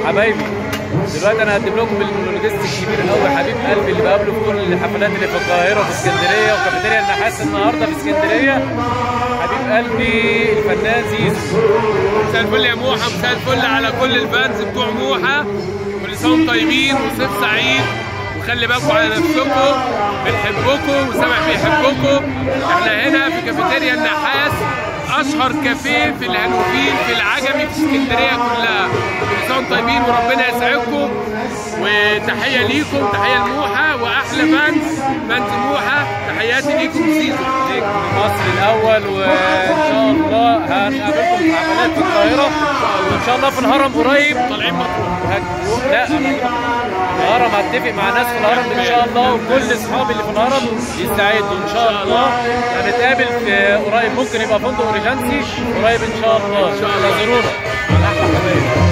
حبايبي. دلوقتي انا هقدم لكم اللوجيست الكبير قوي، حبيب قلبي اللي بقابله في كل الحفلات اللي في القاهره وفي اسكندريه وكافيتيريا النحاس النهارده في اسكندريه، حبيب قلبي الفنان زيزو. مساء الفل يا موحى، مساء الفل على كل الفانز بتوع موحى، كل سنه وانتم طيبين وصيف سعيد، وخلي بالكم على نفسكم، بنحبكم وسامح بيحبكم. احنا هنا في كافيتيريا النحاس، اشهر كافيه في الهانوفيل في العجمي في اسكندريه كلها. كل سنه وانتم طيبين وربنا يسعدكم، وتحيه ليكم، تحيه لموحى واحلى فانز موحى، تحياتي ليكم زيزو نجم مصر الاول، وان شاء الله هنقابلكم في حفلات في القاهره، وان شاء الله في الهرم قريب. طالعين مطروح. لا الهرم هتفق مع ناس في الهرم ان شاء الله، وكل اصحابي اللي في الهرم يستعدوا ان شاء الله. هنتقابل قريب، ممكن يبقى فندق ريجنسي قريب ان شاء الله. ان شاء الله زورونا على احلى حبايب.